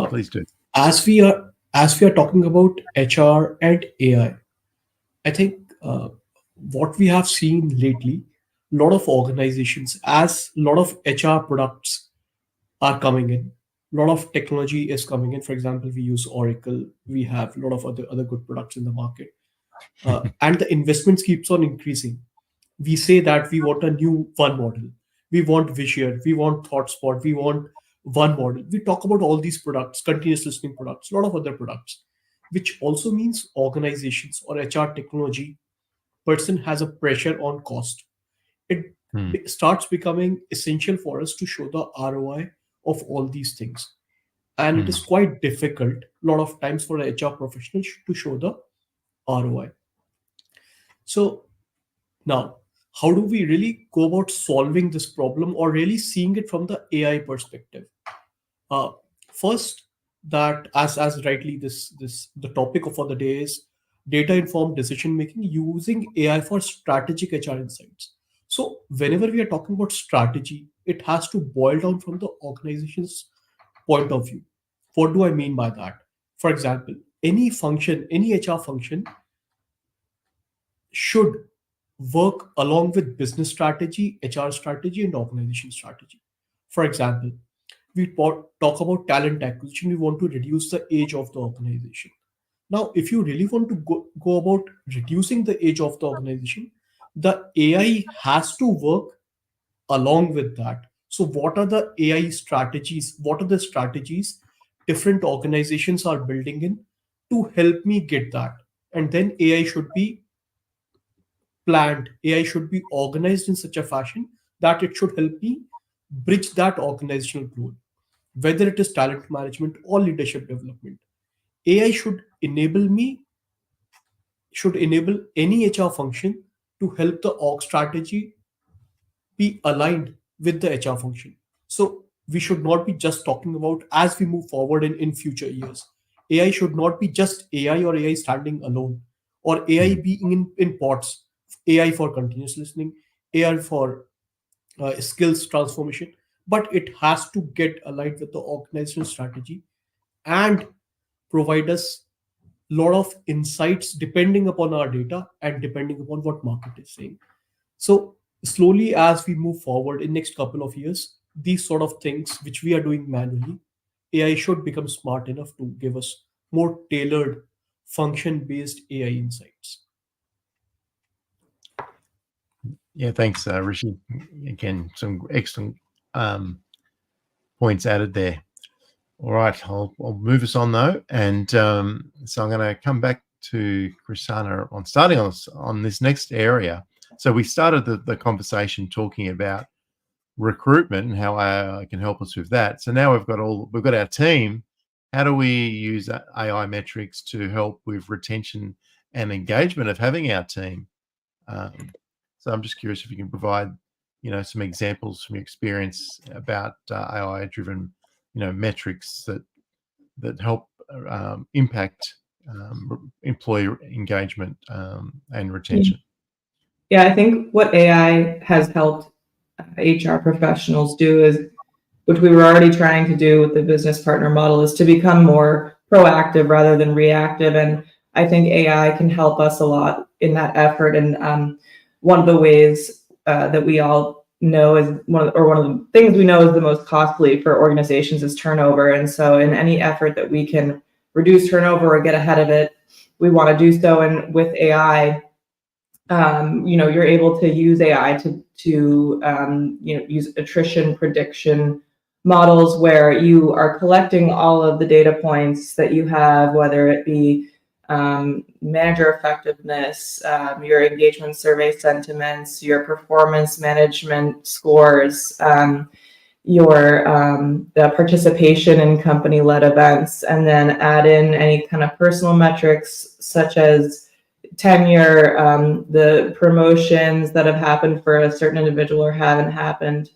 Please do. As we are talking about HR and AI, I think what we have seen lately, a lot of organizations, as a lot of HR products are coming in, a lot of technology is coming in. For example, we use Oracle. We have a lot of other good products in the market, and the investments keeps on increasing. We say that we want a new one model, we want Vizier, we want ThoughtSpot, we want one model. We talk about all these products, continuous listening products, a lot of other products, which also means organizations or HR technology person has a pressure on cost. It starts becoming essential for us to show the ROI of all these things, and it is quite difficult a lot of times for a HR professional to show the ROI. So now, how do we really go about solving this problem or really seeing it from the AI perspective? First, that as rightly this the topic for the day is data informed decision making using AI for strategic HR insights. So whenever we are talking about strategy, it has to boil down from the organization's point of view. What do I mean by that? For example, any function, any HR function should work along with business strategy, HR strategy, and organization strategy. For example, we talk about talent acquisition, we want to reduce the age of the organization. Now, if you really want to go about reducing the age of the organization, the AI has to work along with that. So, what are the AI strategies? What are the strategies different organizations are building in to help me get that? And then AI should be planned, AI should be organized in such a fashion that it should help me bridge that organizational goal, whether it is talent management or leadership development. AI should enable any HR function to help the org strategy be aligned with the HR function. So we should not be just talking about as we move forward in future years. AI should not be just AI or AI standing alone, or AI being in pods. AI for continuous listening, AI for skills transformation, but it has to get aligned with the organizational strategy and provide us a lot of insights depending upon our data and depending upon what market is saying. So slowly as we move forward in next couple of years, these sort of things which we are doing manually, AI should become smart enough to give us more tailored function based AI insights. Yeah, thanks, Rishi. Again, some excellent points added there. All right, I'll move us on though, and so I'm going to come back to Krisana on starting on this next area. So we started the conversation talking about recruitment and how AI can help us with that. So now we've got our team. How do we use AI metrics to help with retention and engagement of having our team? So I'm just curious if you can provide, some examples from your experience about AI-driven, metrics that help impact employee engagement and retention. Yeah, I think what AI has helped HR professionals do is, which we were already trying to do with the business partner model, is to become more proactive rather than reactive. And I think AI can help us a lot in that effort. And one of the ways that we all know is one of the things we know is the most costly for organizations is turnover. And so in any effort that we can reduce turnover or get ahead of it, we want to do so. And with AI, you're able to use AI to use attrition prediction models where you are collecting all of the data points that you have, whether it be manager effectiveness, your engagement survey sentiments, your performance management scores, your the participation in company-led events, and then add in any kind of personal metrics such as tenure, the promotions that have happened for a certain individual or haven't happened,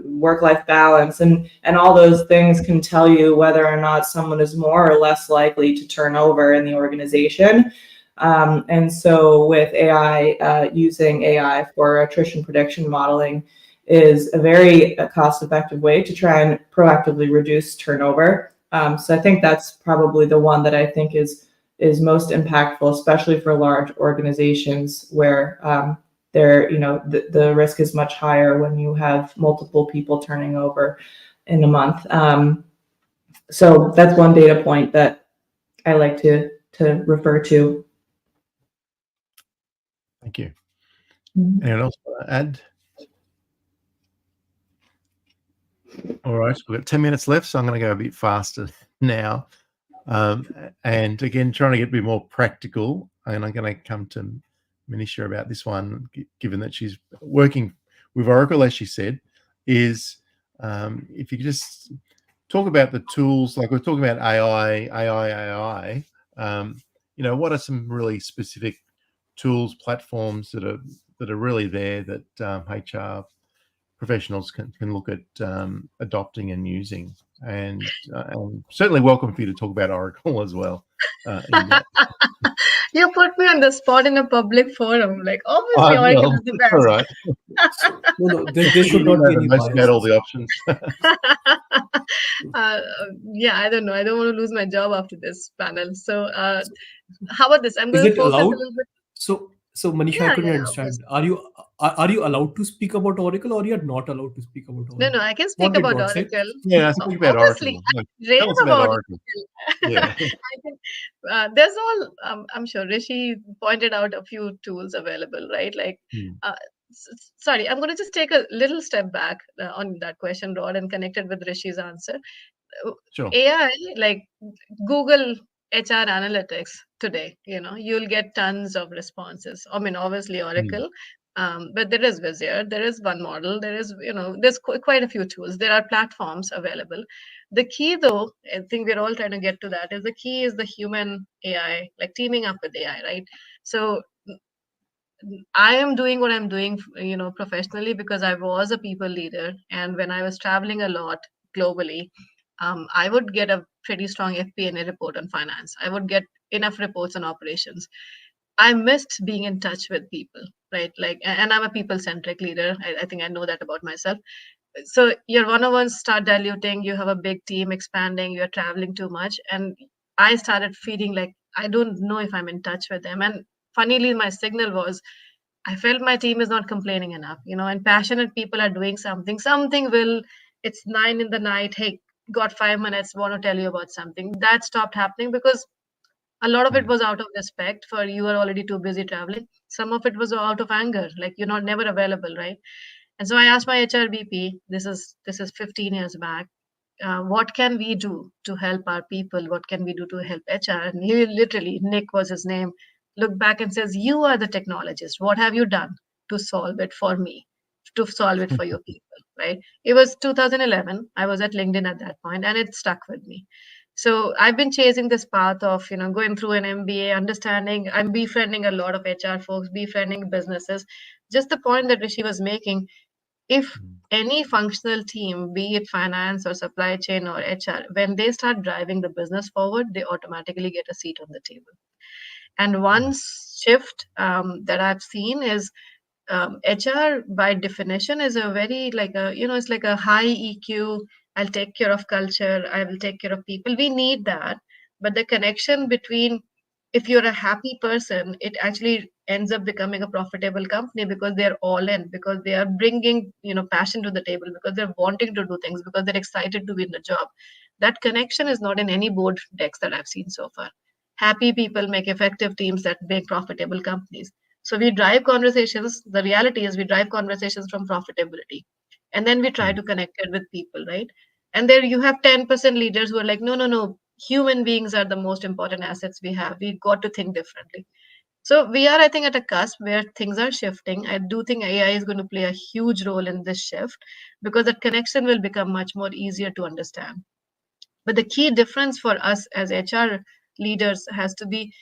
work-life balance, and all those things can tell you whether or not someone is more or less likely to turn over in the organization. And so with AI, using AI for attrition prediction modeling is a very cost-effective way to try and proactively reduce turnover. So I think that's probably the one that I think is most impactful, especially for large organizations where the risk is much higher when you have multiple people turning over in a month. So that's one data point that I like to refer to. Thank you. Mhm. Anyone else want to add? All right, we've got 10 minutes left, so I'm going to go a bit faster now. And again, trying to get a bit more practical, and I'm going to come to Manisha about this one, given that she's working with Oracle, as she said, is if you could just talk about the tools, like we're talking about AI, what are some really specific tools, platforms that are really there that HR professionals can look at adopting and using, and certainly welcome for you to talk about Oracle as well. You put me on the spot in a public forum. Like, obviously, Oracle is the best. All right. No, there should not be any most about all the options. Yeah, I don't know. I don't want to lose my job after this panel. So, how about this? I'm Is going to it focus a allowed? little bit. So Manisha, I Yeah, couldn't yeah, understand. Are you allowed to speak about Oracle, or you're not allowed to speak about Oracle? No, I can What speak did about God say? Oracle. Yeah, speak about Obviously, Oracle. I rave Tell us about about Oracle. Yeah. I can, there's all, I'm sure Rishi pointed out a few tools available, right? Like, sorry, I'm going to just take a little step back on that question, Rod, and connect it with Rishi's answer. Sure. AI, like Google HR analytics today, you'll get tons of responses. I mean, obviously Oracle, but there is Vizier, there is one model, there is, there's quite a few tools. There are platforms available. The key, though, I think we're all trying to get to that, is the key is the human AI, like teaming up with AI, right? So I am doing what I'm doing, professionally because I was a people leader. And when I was traveling a lot globally, I would get a pretty strong FP&A report on finance. I would get enough reports on operations. I missed being in touch with people, right? Like, and I'm a people-centric leader. I think I know that about myself. So your one-on-ones start diluting. You have a big team expanding. You're traveling too much. And I started feeling like I don't know if I'm in touch with them. And funnily, my signal was I felt my team is not complaining enough, and passionate people are doing something will, it's 9 in the night. Hey, got 5 minutes, want to tell you about something. That stopped happening because a lot of it was out of respect for you are already too busy traveling. Some of it was out of anger, like you're not never available, right? And so I asked my HR VP, this is 15 years back, what can we do to help our people? What can we do to help HR? And he literally, Nick was his name, looked back and says, you are the technologist. What have you done to solve it for me, to solve it for your people, right? It was 2011. I was at LinkedIn at that point, and it stuck with me. So I've been chasing this path of, going through an MBA, understanding, I'm befriending a lot of HR folks, befriending businesses. Just the point that Rishi was making, if any functional team, be it finance or supply chain or HR, when they start driving the business forward, they automatically get a seat on the table. And one shift that I've seen is HR by definition is a very it's like a high EQ. I'll take care of culture. I will take care of people. We need that. But the connection between, if you're a happy person, it actually ends up becoming a profitable company because they're all in, because they are bringing, passion to the table, because they're wanting to do things, because they're excited to be in the job. That connection is not in any board decks that I've seen so far. Happy people make effective teams that make profitable companies. So we drive conversations. The reality is we drive conversations from profitability. And then we try to connect it with people, right? And there you have 10% leaders who are like, no, human beings are the most important assets we have. We got to think differently. So we are, I think, at a cusp where things are shifting. I do think AI is going to play a huge role in this shift because that connection will become much more easier to understand. But the key difference for us as HR leaders has to be,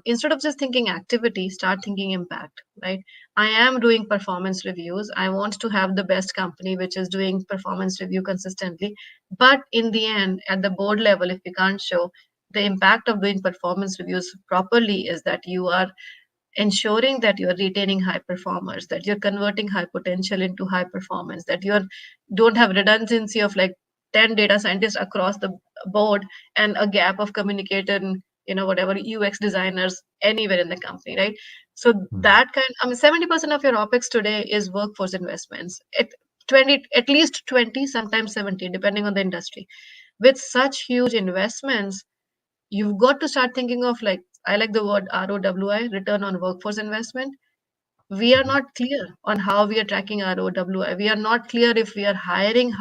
instead of just thinking activity, start thinking impact, right? I am doing performance reviews. I want to have the best company which is doing performance review consistently. But in the end, at the board level, if we can't show the impact of doing performance reviews properly, is that you are ensuring that you're retaining high performers, that you're converting high potential into high performance, that you don't have redundancy of like 10 data scientists across the board and a gap of communicator and whatever UX designers anywhere in the company, right? So that kind, I mean, 70% of your OpEx today is workforce investments. At least 20, sometimes 70, depending on the industry. With such huge investments, you've got to start thinking of, like, I like the word ROWI, return on workforce investment. We are not clear on how we are tracking ROWI. We are not clear if we are hiring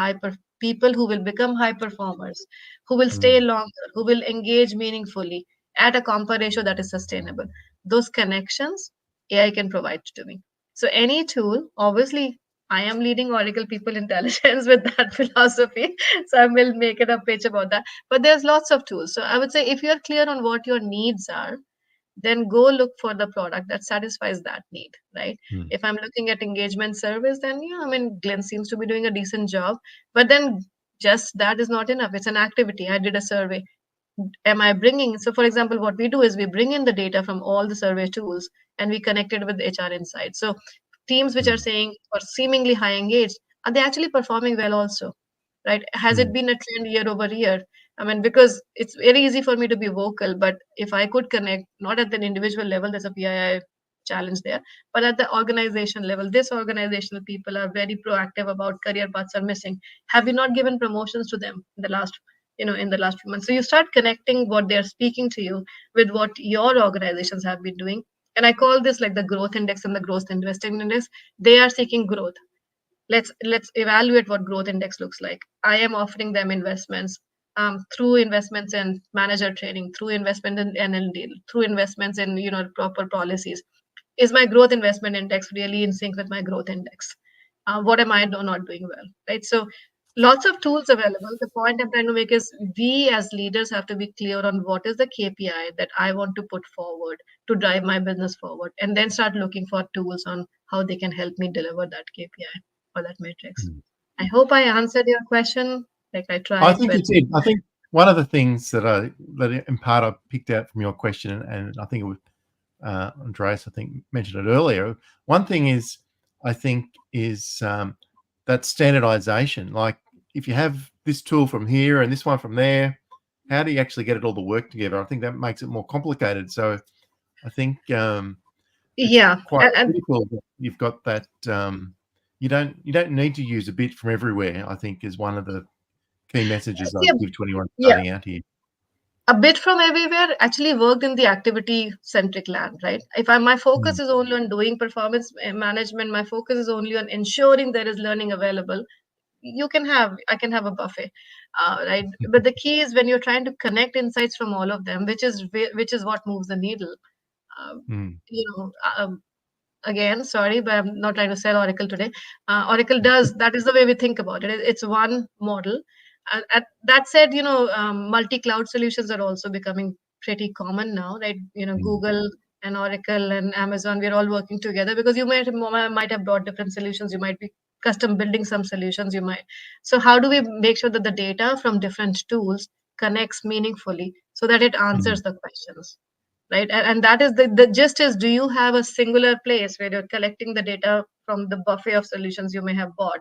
people who will become high performers, who will stay longer, who will engage meaningfully at a compa ratio that is sustainable. Those connections AI can provide to me. So any tool, obviously, I am leading Oracle People Intelligence with that philosophy. So I will make it a pitch about that. But there's lots of tools. So I would say if you're clear on what your needs are, then go look for the product that satisfies that need, right? If I'm looking at engagement service, then yeah, I mean, Glenn seems to be doing a decent job, but then just that is not enough. It's an activity. I did a survey. Am I bringing, so for example, what we do is we bring in the data from all the survey tools and we connect it with HR Insights. So teams which are saying or seemingly high engaged, are they actually performing well also, right? Has it been a trend year over year? I mean, because it's very easy for me to be vocal, but if I could connect, not at an individual level, there's a PII challenge there, but at the organization level, this organizational people are very proactive about career paths are missing. Have you not given promotions to them in the last, in the last few months? So you start connecting what they're speaking to you with what your organizations have been doing. And I call this like the growth index and the growth investing index. They are seeking growth. Let's evaluate what growth index looks like. I am offering them investments, through investments in manager training, through investment in NLD, through investments in proper policies. Is my growth investment index really in sync with my growth index? What am I not doing well, right? So lots of tools available. The point I'm trying to make is we as leaders have to be clear on what is the KPI that I want to put forward to drive my business forward, and then start looking for tools on how they can help me deliver that KPI or that matrix. I hope I answered your question. Like I tried. I think you did. I think one of the things that in part I picked out from your question, and I think it was Andreas, I think, mentioned it earlier. One thing is, I think, is that standardization. Like if you have this tool from here and this one from there, how do you actually get it all to work together? I think that makes it more complicated. So I think it's quite critical that you've got that. You don't need to use a bit from everywhere, I think, is one of the key messages I give to anyone starting out here. A bit from everywhere actually worked in the activity centric land, right? If my focus is only on doing performance management, my focus is only on ensuring there is learning available, I can have a buffet, right? But the key is when you're trying to connect insights from all of them, which is what moves the needle. Again, sorry, but I'm not trying to sell Oracle today. Oracle does, that is the way we think about it. It's one model. That said, multi-cloud solutions are also becoming pretty common now, right? Google and Oracle and Amazon, we're all working together because you might have brought different solutions. You might be custom building some solutions. So how do we make sure that the data from different tools connects meaningfully so that it answers the questions? Right, and that is the gist is, do you have a singular place where you're collecting the data from the buffet of solutions you may have bought,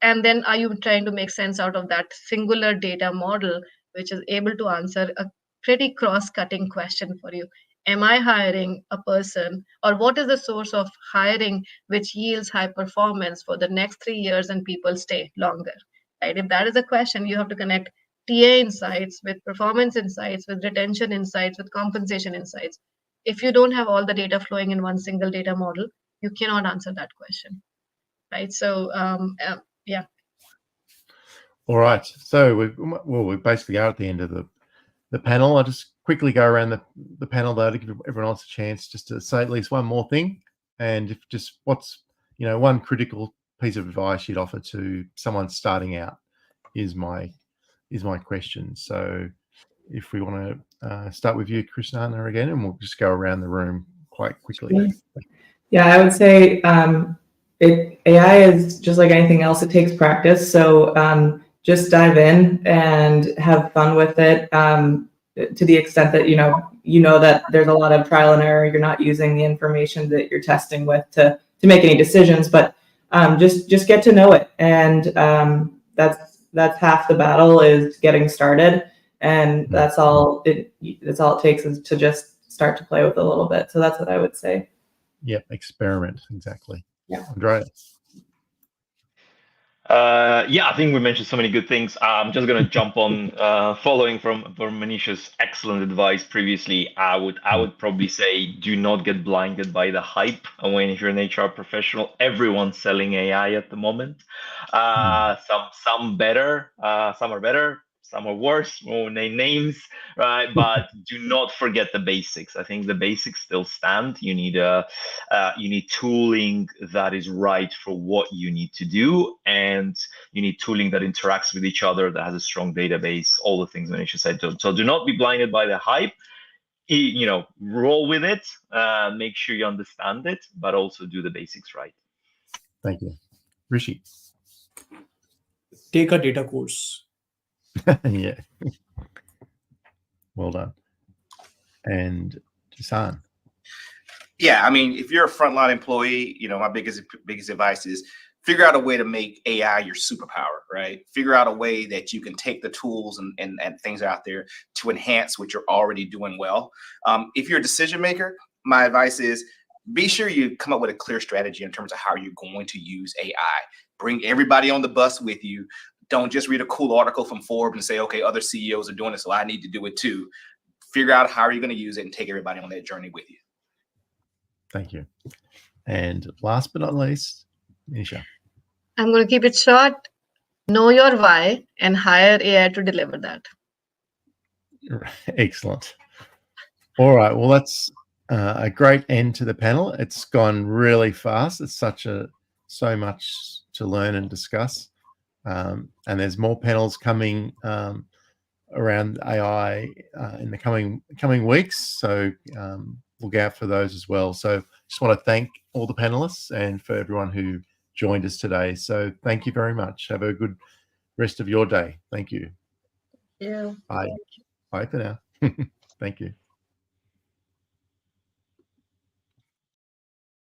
and then are you trying to make sense out of that singular data model which is able to answer a pretty cross-cutting question for you? Am I hiring a person, or what is the source of hiring which yields high performance for the next 3 years and people stay longer, right? If that is a question, you have to connect TA insights with performance insights, with retention insights, with compensation insights. If you don't have all the data flowing in one single data model, you cannot answer that question, right? So, yeah. All right. So we basically are at the end of the panel. I'll just quickly go around the panel though to give everyone else a chance just to say at least one more thing. And if just what's, one critical piece of advice you'd offer to someone starting out is my question. So if we want to start with you, Krishnana, again, and we'll just go around the room quite quickly. Yeah, I would say AI is just like anything else. It takes practice. So just dive in and have fun with it to the extent that, you know that there's a lot of trial and error. You're not using the information that you're testing with to make any decisions, but just get to know it. And that's half the battle is getting started. And that's all it takes is to just start to play with it a little bit. So that's what I would say. Yep, experiment, exactly. Yeah. Andrea. Yeah, I think we mentioned so many good things. I'm just going to jump on following from Manisha's excellent advice previously. I would probably say do not get blinded by the hype. When you're an HR professional, everyone's selling AI at the moment. Some better, some are better, some are worse. Won't name names, right? But do not forget the basics. I think the basics still stand. You need tooling that is right for what you need to do, and you need tooling that interacts with each other, that has a strong database, all the things Manisha said. So do not be blinded by the hype. Roll with it, make sure you understand it, but also do the basics right. Thank you. Rishi. Take a data course. Yeah. Well done. And Jason. Yeah, I mean, if you're a frontline employee, my biggest advice is figure out a way to make AI your superpower, right? Figure out a way that you can take the tools and things out there to enhance what you're already doing well. If you're a decision maker, my advice is be sure you come up with a clear strategy in terms of how you're going to use AI. Bring everybody on the bus with you. Don't just read a cool article from Forbes and say, okay, other CEOs are doing it, so I need to do it too. Figure out how you're going to use it and take everybody on that journey with you. Thank you. And last but not least, Nisha. I'm going to keep it short. Know your why and hire AI to deliver that. Excellent. All right. Well, that's a great end to the panel. It's gone really fast. It's so much to learn and discuss. And there's more panels coming around AI in the coming weeks. So look out for those as well. So just want to thank all the panelists and for everyone who joined us today. So thank you very much. Have a good rest of your day. Thank you. Yeah. Bye. Bye for now. Thank you.